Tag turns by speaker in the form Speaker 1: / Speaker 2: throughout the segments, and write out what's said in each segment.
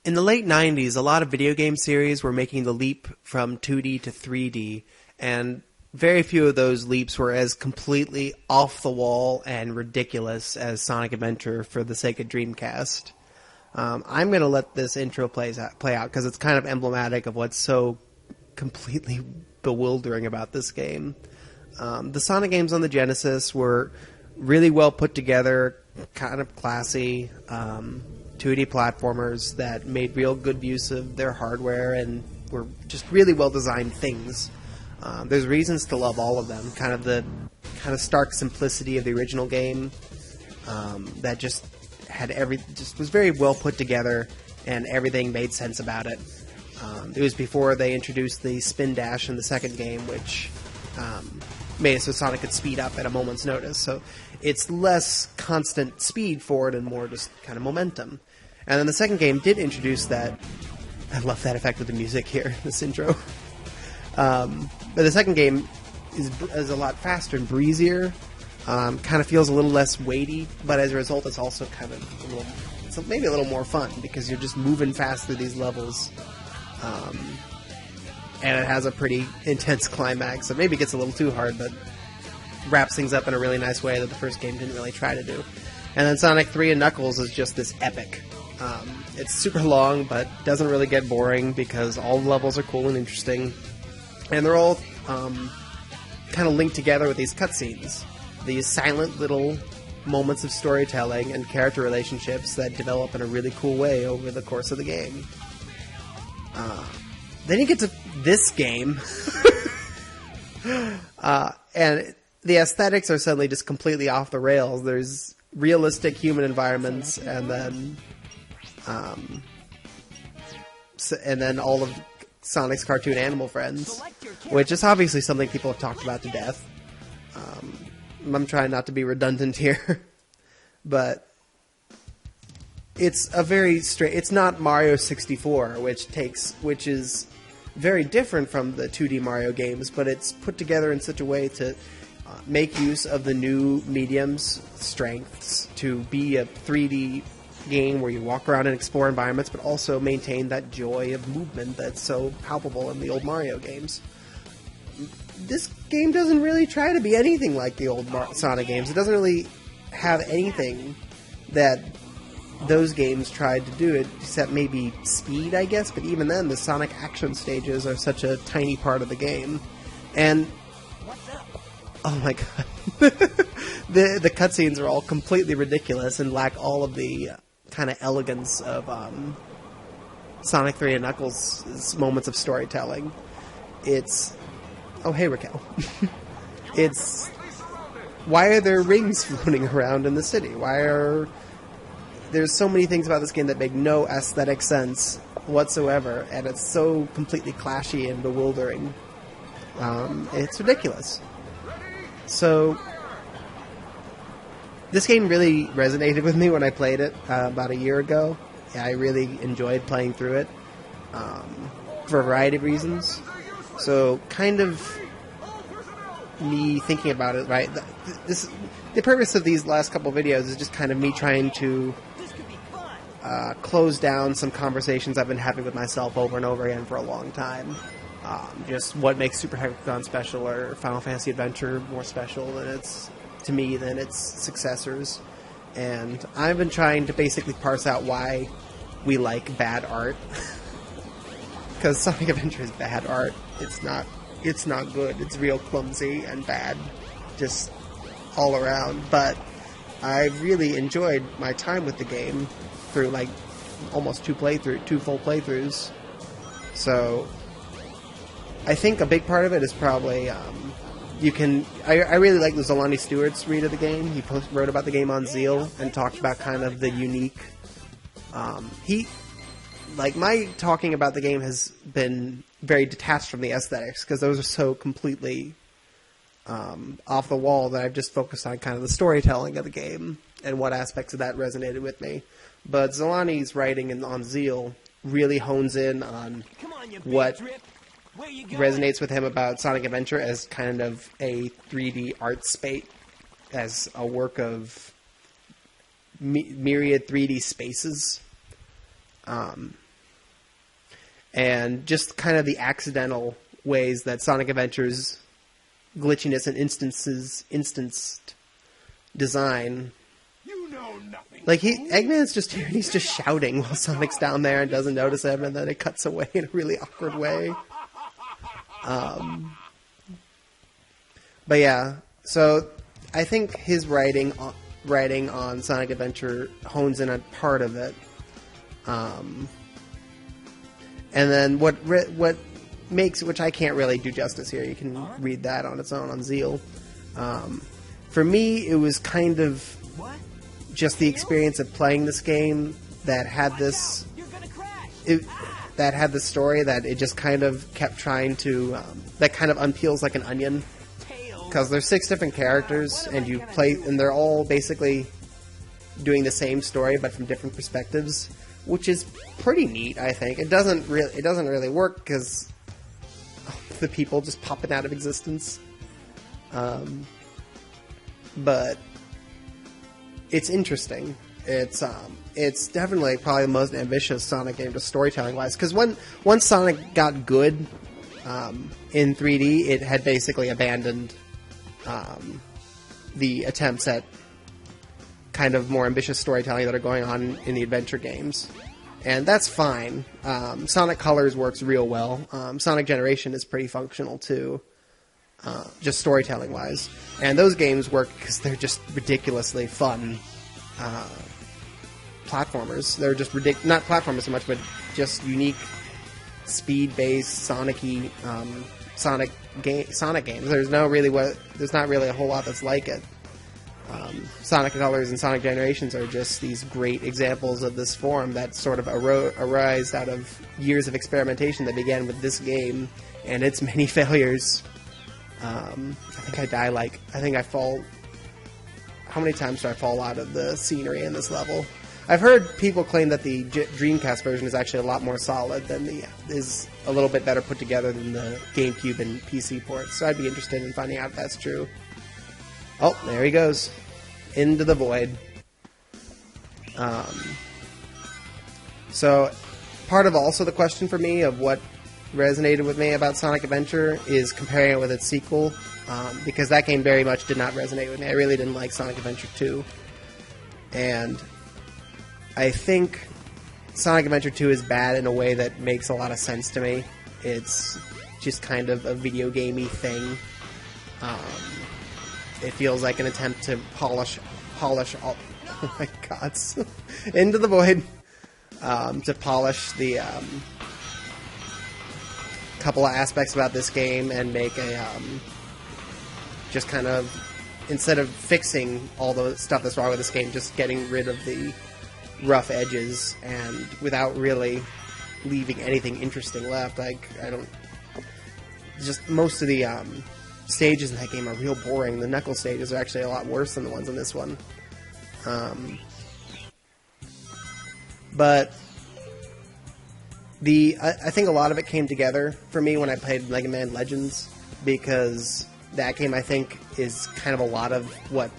Speaker 1: In the late 90s, a lot of video game series were making the leap from 2D to 3D, and very few of those leaps were as completely off the wall and ridiculous as Sonic Adventure for the Sega Dreamcast. I'm going to let this intro play out because it's kind of emblematic of what's so completely bewildering about this game. The Sonic games on the Genesis were really well put together, kind of classy, 2D platformers that made real good use of their hardware and were just really well designed things. There's reasons to love all of them. Kind of stark simplicity of the original game that just was very well put together, and everything made sense about it. It was before they introduced the spin dash in the second game, which made it so Sonic could speed up at a moment's notice. So it's less constant speed forward and more just kind of momentum. And then the second game did introduce that. I love that effect with the music here, this intro. But the second game is a lot faster and breezier. Kind of feels a little less weighty, but as a result, it's also kind of maybe a little more fun because you're just moving fast through these levels. And it has a pretty intense climax, so maybe it gets a little too hard, but wraps things up in a really nice way that the first game didn't really try to do. And then Sonic 3 and Knuckles is just this epic. It's super long, but doesn't really get boring because all the levels are cool and interesting. And they're all kind of linked together with these cutscenes. These silent little moments of storytelling and character relationships that develop in a really cool way over the course of the game. Then you get to this game, and the aesthetics are suddenly just completely off the rails. There's realistic human environments, and then all of Sonic's cartoon animal friends, which is obviously something people have talked about to death. I'm trying not to be redundant here, but it's a very straight. It's not Mario 64, which is very different from the 2D Mario games, but it's put together in such a way to make use of the new medium's strengths to be a 3D game where you walk around and explore environments, but also maintain that joy of movement that's so palpable in the old Mario games. This game doesn't really try to be anything like the old Sonic games. It doesn't really have anything that those games tried to do, except maybe speed, I guess, but even then, the Sonic action stages are such a tiny part of the game. And oh my god. the cutscenes are all completely ridiculous and lack all of the kind of elegance of Sonic 3 and Knuckles' moments of storytelling. It's... Oh, hey, Raquel. It's... Why are there rings floating around in the city? There's so many things about this game that make no aesthetic sense whatsoever, and it's so completely clashy and bewildering. It's ridiculous. So, this game really resonated with me when I played it about a year ago. I really enjoyed playing through it for a variety of reasons. So, kind of me thinking about it, right? The purpose of these last couple videos is just kind of me trying to close down some conversations I've been having with myself over and over again for a long time. Just what makes Super Hexagon special or Final Fantasy Adventure more special to me than its successors. And I've been trying to basically parse out why we like bad art. Because Sonic Adventure is bad art. It's not good. It's real clumsy and bad. Just all around. I really enjoyed my time with the game through like almost two full playthroughs. So I think a big part of it is probably I really like the Zolani Stewart's read of the game. He wrote about the game on Zeal and talked about kind of the unique. My talking about the game has been very detached from the aesthetics because those are so completely off the wall that I've just focused on kind of the storytelling of the game and what aspects of that resonated with me. But Zolani's writing on Zeal really hones in on what resonates with him about Sonic Adventure as kind of a 3D art spate, as a work of myriad 3D spaces. and just kind of the accidental ways that Sonic Adventure's glitchiness and instanced design. Like, Eggman's just here and he's just shouting while Sonic's down there and doesn't notice him, and then it cuts away in a really awkward way. But yeah, so I think his writing on Sonic Adventure hones in on part of it. And then what makes, which I can't really do justice here, you can read that on its own on Zeal. For me, it was kind of just the experience of playing this game that had this, that had the story that it just kind of kept trying to, that kind of unpeels like an onion. Because there's 6 different characters, and you play, and they're all basically doing the same story, but from different perspectives, which is pretty neat. I think it doesn't really work because the people just popping out of existence. But it's interesting. It's definitely probably the most ambitious Sonic game, just storytelling wise. Because once Sonic got good in 3D, it had basically abandoned the attempts at kind of more ambitious storytelling that are going on in the adventure games. And that's fine. Sonic Colors works real well. Sonic Generation is pretty functional too, just storytelling wise. And those games work because they're just ridiculously fun platformers. They're just not platformers so much, but just unique, speed-based, Sonic-y Sonic games. There's not really a whole lot that's like it. Sonic Colors and Sonic Generations are just these great examples of this form that sort of arise out of years of experimentation that began with this game and its many failures. I think I fall. How many times do I fall out of the scenery in this level? I've heard people claim that the Dreamcast version is actually a lot more solid than is a little bit better put together than the GameCube and PC ports. So I'd be interested in finding out if that's true. Oh, there he goes. Into the void. So part of also the question for me of what resonated with me about Sonic Adventure is comparing it with its sequel, because that game very much did not resonate with me. I really didn't like Sonic Adventure 2. And I think Sonic Adventure 2 is bad in a way that makes a lot of sense to me. It's just kind of a video gamey thing. It feels like an attempt to polish all... Oh my god. Into the void. To polish the couple of aspects about this game and make a... just kind of... Instead of fixing all the stuff that's wrong with this game, just getting rid of the rough edges and without really leaving anything interesting left. Like, I don't... Just most of the stages in that game are real boring. The Knuckles stages are actually a lot worse than the ones in this one. But I think a lot of it came together for me when I played Mega Man Legends, because that game, I think, is kind of a lot of what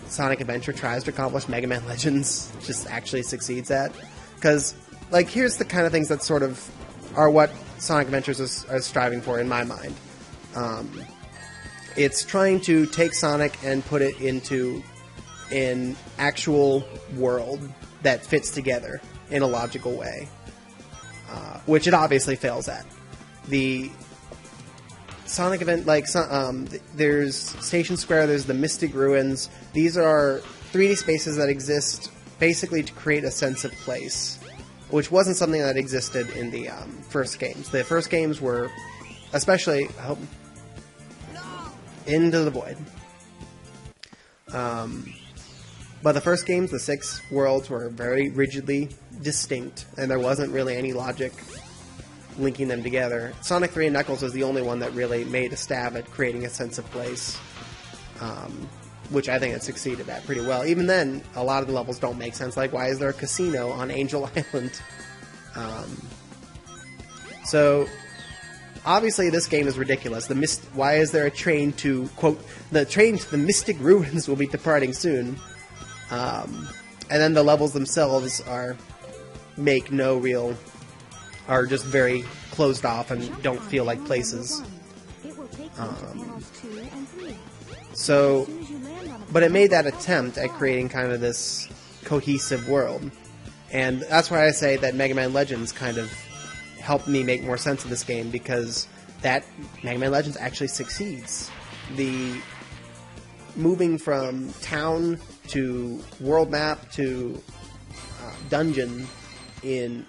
Speaker 1: Sonic Adventure tries to accomplish. Mega Man Legends just actually succeeds at. Because, like, here's the kind of things that sort of are what Sonic Adventures is striving for in my mind. It's trying to take Sonic and put it into an actual world that fits together in a logical way, which it obviously fails at. The Sonic event, like, there's Station Square, there's the Mystic Ruins. These are 3D spaces that exist basically to create a sense of place, which wasn't something that existed in the first games. The first games were, especially, into the void. But the first games, the 6 worlds, were very rigidly distinct, and there wasn't really any logic linking them together. Sonic 3 and Knuckles was the only one that really made a stab at creating a sense of place, which I think it succeeded at pretty well. Even then, a lot of the levels don't make sense, like, why is there a casino on Angel Island? So, obviously this game is ridiculous. Why is there a train to, quote, the train to the Mystic Ruins will be departing soon. And then the levels themselves are just very closed off and don't feel like places. So, but it made that attempt at creating kind of this cohesive world. And that's why I say that Mega Man Legends kind of helped me make more sense of this game, because that Mega Man Legends actually succeeds. The moving from town to world map to dungeon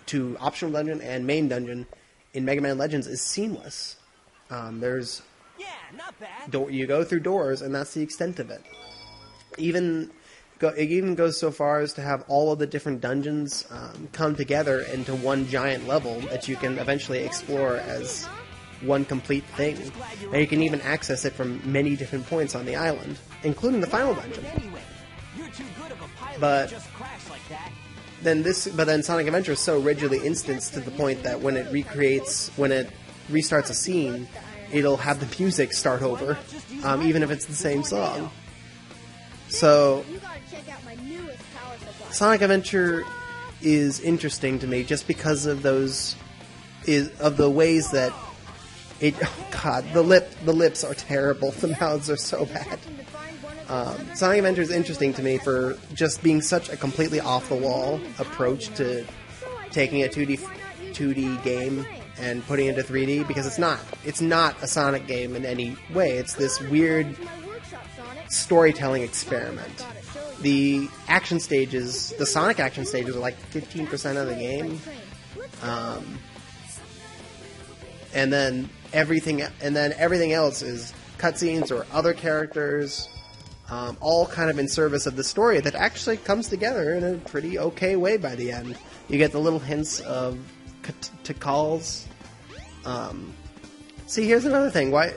Speaker 1: to optional dungeon and main dungeon in Mega Man Legends is seamless. There's
Speaker 2: not bad.
Speaker 1: You go through doors, and that's the extent of it. It even goes so far as to have all of the different dungeons come together into one giant level that you can eventually explore as one complete thing. And you can even access it from many different points on the island, including the final dungeon. But then Sonic Adventure is so rigidly instanced to the point that when it restarts a scene, it'll have the music start over, even if it's the same song. So, Sonic Adventure is interesting to me just because of the ways that it. Oh God, the lips are terrible. The mouths are so bad. Sonic Adventure is interesting to me for just being such a completely off the wall approach to taking a 2D game and putting it into 3D, because it's not a Sonic game in any way. It's this weird storytelling experiment. The action stages, the Sonic action stages, are like 15% of the game, and then everything else is cutscenes or other characters, all kind of in service of the story that actually comes together in a pretty okay way by the end. You get the little hints of Tikal's. See, here's another thing. Why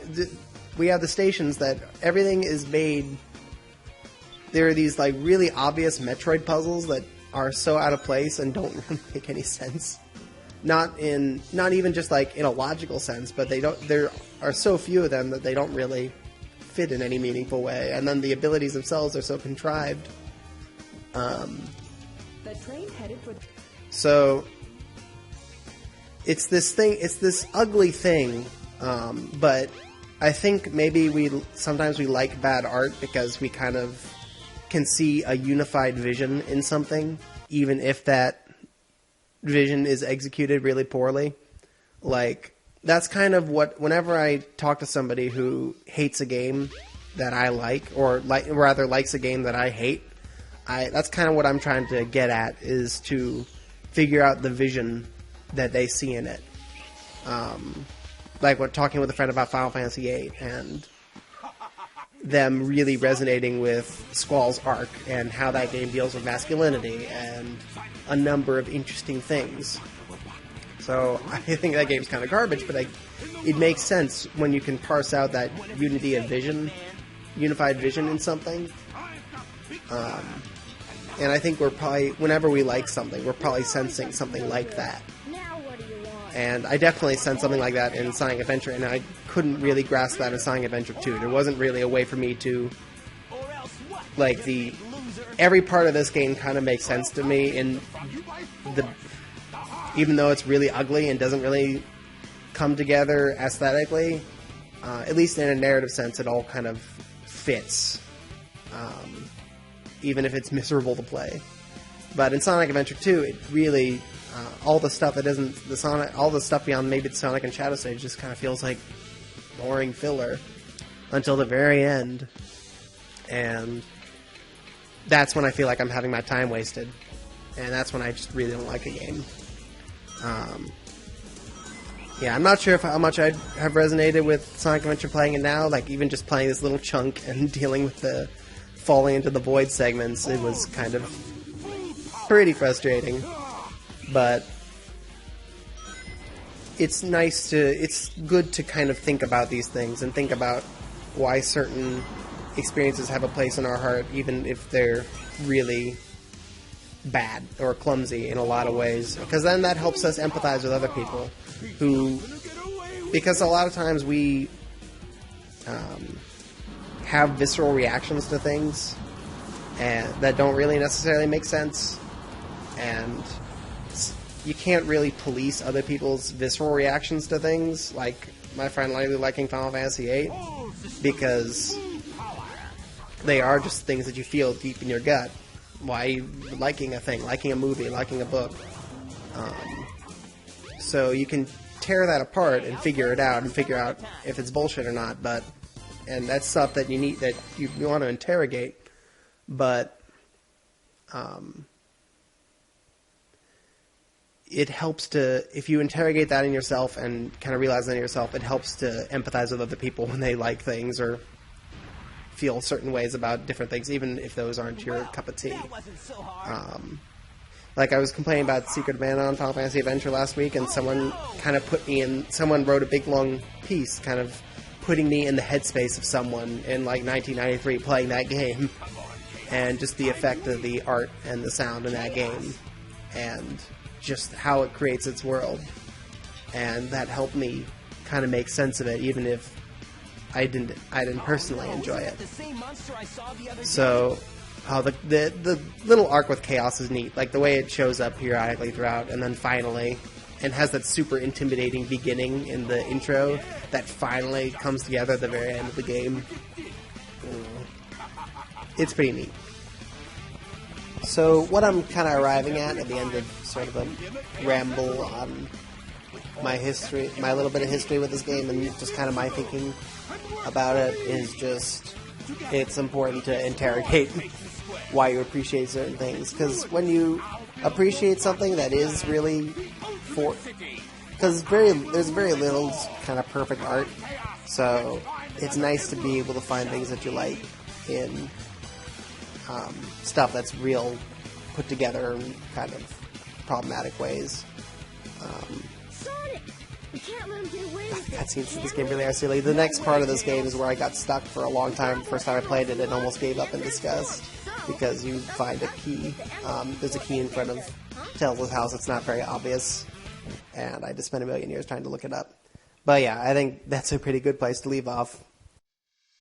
Speaker 1: we have the stations that everything is made. There are these like really obvious Metroid puzzles that are so out of place and don't make any sense. Not even just like in a logical sense, but they don't. There are so few of them that they don't really fit in any meaningful way. And then the abilities themselves are so contrived. So it's this ugly thing, but I think maybe sometimes we like bad art because we kind of can see a unified vision in something, even if that vision is executed really poorly. Like, that's kind of what, whenever I talk to somebody who hates a game that I like, or rather likes a game that I hate, that's kind of what I'm trying to get at, is to figure out the vision that they see in it. Like talking with a friend about Final Fantasy VIII and them really resonating with Squall's arc and how that game deals with masculinity and a number of interesting things. So I think that game's kind of garbage, but it makes sense when you can parse out that unity of vision, unified vision in something. And I think we're probably, whenever we like something, we're probably sensing something like that. And I definitely sensed something like that in Sonic Adventure, and I couldn't really grasp that in Sonic Adventure 2. There wasn't really a way for me to, like, every part of this game kind of makes sense to me, even though it's really ugly and doesn't really come together aesthetically, at least in a narrative sense, it all kind of fits, even if it's miserable to play. But in Sonic Adventure 2, it really, all the stuff that isn't all the stuff beyond maybe the Sonic and Shadow stage just kind of feels like boring filler until the very end. And that's when I feel like I'm having my time wasted. And that's when I just really don't like a game. Yeah, I'm not sure how much I have resonated with Sonic Adventure playing it now. Like, even just playing this little chunk and dealing with the falling into the void segments, it was kind of pretty frustrating. But it's good to kind of think about these things and think about why certain experiences have a place in our heart, even if they're really bad or clumsy in a lot of ways. Because then that helps us empathize with other people because a lot of times we have visceral reactions to things and that don't really necessarily make sense. And you can't really police other people's visceral reactions to things, like my friend likely liking Final Fantasy VIII, because they are just things that you feel deep in your gut. Why liking a thing, liking a movie, liking a book. So you can tear that apart and figure it out and figure out if it's bullshit or not, and that's stuff that you need, that you want to interrogate, but it helps to, if you interrogate that in yourself and kind of realize that in yourself, it helps to empathize with other people when they like things or feel certain ways about different things, even if those aren't your cup of tea. Like I was complaining about Secret of Mana on Final Fantasy Adventure last week, and someone kind of someone wrote a big long piece kind of putting me in the headspace of someone in like 1993 playing that game, and just the effect of the art and the sound in that game, and just how it creates its world. And that helped me kind of make sense of it, even if I didn't personally enjoy it. So, the little arc with Chaos is neat. Like, the way it shows up periodically throughout, and then finally, and has that super intimidating beginning in the intro that finally comes together at the very end of the game. It's pretty neat. So, what I'm kind of arriving at the end of sort of a ramble on my history, my little bit of history with this game, and just kind of my thinking about it, is just, it's important to interrogate why you appreciate certain things, because when you appreciate something that is really because there's very little kind of perfect art, so it's nice to be able to find things that you like in stuff that's real, put together in kind of problematic ways. Cutscenes in this game really are silly. The next part of this game is where I got stuck for a long time. First time I played it and almost gave up in disgust, because you find a key. There's a key in front of Tails' house. It's not very obvious, and I just spent a million years trying to look it up. But yeah, I think that's a pretty good place to leave off.